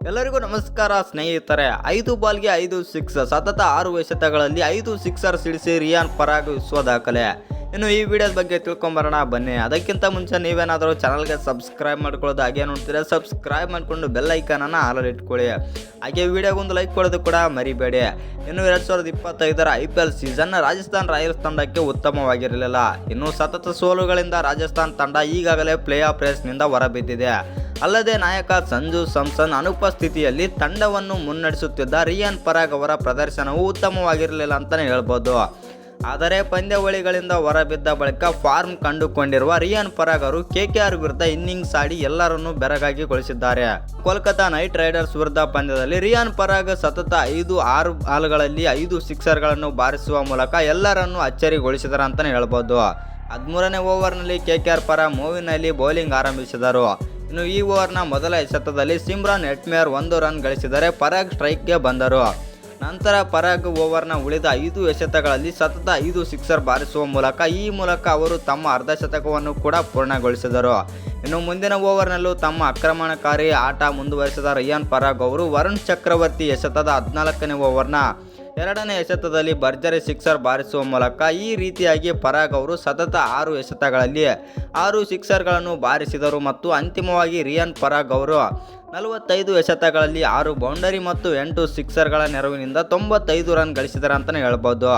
ಎಲ್ಲರಿಗೂ ನಮಸ್ಕಾರ ಸ್ನೇಹಿತರೆ. 5 ಬಾಲ್ಗೆ 5 ಸಿಕ್ಸ್, ಸತತ 6 ಎಸೆತಗಳಲ್ಲಿ 5 ಸಿಕ್ಸರ್ ಸಿಡಿಸಿ ರಿಯಾನ್ ಪರಾಗ್ ವಿಶ್ವ ದಾಖಲೆ. ಇನ್ನು ಈ ವಿಡಿಯೋದ ಬಗ್ಗೆ ತಿಳ್ಕೊಂಬರೋಣ ಬನ್ನಿ. ಅದಕ್ಕಿಂತ ಮುಂಚೆ ನೀವೇನಾದರೂ ಚಾನಲ್ಗೆ ಸಬ್ಸ್ಕ್ರೈಬ್ ಮಾಡ್ಕೊಳ್ಳೋದು ಹಾಗೆ ನೋಡ್ತೀರಾ, ಸಬ್ಸ್ಕ್ರೈಬ್ ಮಾಡಿಕೊಂಡು ಬೆಲ್ ಐಕಾನನ್ನು ಆಲಲ್ಲಿ ಇಟ್ಕೊಳ್ಳಿ. ಹಾಗೆ ವಿಡಿಯೋಗೊಂದು ಲೈಕ್ ಕೊಡೋದು ಕೂಡ ಮರಿಬೇಡಿ. ಇನ್ನು 2025ರ IPL ಸೀಸನ್ ರಾಜಸ್ಥಾನ್ ರಾಯಲ್ಸ್ ತಂಡಕ್ಕೆ ಉತ್ತಮವಾಗಿರಲಿಲ್ಲ. ಇನ್ನು ಸತತ ಸೋಲುಗಳಿಂದ ರಾಜಸ್ಥಾನ್ ತಂಡ ಈಗಾಗಲೇ ಪ್ಲೇ ಆಫ್ ರೇಸ್ನಿಂದ ಹೊರಬಿದ್ದಿದೆ. ಅಲ್ಲದೆ ನಾಯಕ ಸಂಜು ಸ್ಯಾಮ್ಸನ್ ಅನುಪಸ್ಥಿತಿಯಲ್ಲಿ ತಂಡವನ್ನು ಮುನ್ನಡೆಸುತ್ತಿದ್ದ ರಿಯಾನ್ ಪರಾಗ್ ಅವರ ಪ್ರದರ್ಶನವು ಉತ್ತಮವಾಗಿರಲಿಲ್ಲ ಅಂತಲೇ ಹೇಳ್ಬೋದು. ಆದರೆ ಪಂದ್ಯಾವಳಿಗಳಿಂದ ಹೊರಬಿದ್ದ ಬಳಿಕ ಫಾರ್ಮ್ ಕಂಡುಕೊಂಡಿರುವ ರಿಯಾನ್ ಪರಾಗ್ ಅವರು KKR ವಿರುದ್ಧ ಇನ್ನಿಂಗ್ಸ್ ಆಡಿ ಎಲ್ಲರನ್ನೂ ಬೆರಗಾಗಿಗೊಳಿಸಿದ್ದಾರೆ. ಕೋಲ್ಕತಾ ನೈಟ್ ರೈಡರ್ಸ್ ವಿರುದ್ಧ ಪಂದ್ಯದಲ್ಲಿ ರಿಯಾನ್ ಪರಾಗ್ ಸತತ 5-6 ಬಾಲ್ಗಳಲ್ಲಿ 5 ಸಿಕ್ಸರ್ಗಳನ್ನು ಬಾರಿಸುವ ಮೂಲಕ ಎಲ್ಲರನ್ನೂ ಅಚ್ಚರಿಗೊಳಿಸಿದರು ಅಂತಲೇ ಹೇಳ್ಬೋದು. 13ನೇ ಓವರ್ನಲ್ಲಿ KKR ಪರ ಮೂವಿನ್ ಅಲಿ ಬೌಲಿಂಗ್ ಆರಂಭಿಸಿದರು. ಇನ್ನು ಈ ಓವರ್ನ ಮೊದಲ ಎಸೆತದಲ್ಲಿ ಸಿಮ್ರಾನ್ ಹೆಟ್ಮೇಯರ್ 1 ರನ್ ಗಳಿಸಿದರೆ ಪರಾಗ್ ಸ್ಟ್ರೈಕ್ಗೆ ಬಂದರು. ನಂತರ ಪರಾಗ್ ಓವರ್ನ ಉಳಿದ 5 ಎಸೆತಗಳಲ್ಲಿ ಸತತ 5 ಸಿಕ್ಸರ್ ಬಾರಿಸುವ ಮೂಲಕ ಅವರು ತಮ್ಮ ಅರ್ಧಶತಕವನ್ನು ಕೂಡ ಪೂರ್ಣಗೊಳಿಸಿದರು. ಇನ್ನು ಮುಂದಿನ ಓವರ್ನಲ್ಲೂ ತಮ್ಮ ಆಕ್ರಮಣಕಾರಿ ಆಟ ಮುಂದುವರಿಸಿದ ರಿಯಾನ್ ಪರಾಗ್ ಅವರು ವರುಣ್ ಚಕ್ರವರ್ತಿ ಎಸೆತದ 14ನೇ ಓವರ್ನ 2ನೇ ಎಸೆತದಲ್ಲಿ ಭರ್ಜರಿ ಸಿಕ್ಸರ್ ಬಾರಿಸುವ ಮೂಲಕ ಈ ರೀತಿಯಾಗಿ ಪರಾಗ್ ಅವರು ಸತತ 6 ಎಸೆತಗಳಲ್ಲಿ 6 ಸಿಕ್ಸರ್ಗಳನ್ನು ಬಾರಿಸಿದರು ಮತ್ತು ಅಂತಿಮವಾಗಿ ರಿಯಾನ್ ಪರಾಗ್ ಅವರು 45 ಎಸೆತಗಳಲ್ಲಿ 6 ಬೌಂಡರಿ ಮತ್ತು 8 ಸಿಕ್ಸರ್ಗಳ ನೆರವಿನಿಂದ 95 ರನ್ ಗಳಿಸಿದರು ಅಂತಲೇ ಹೇಳ್ಬೋದು.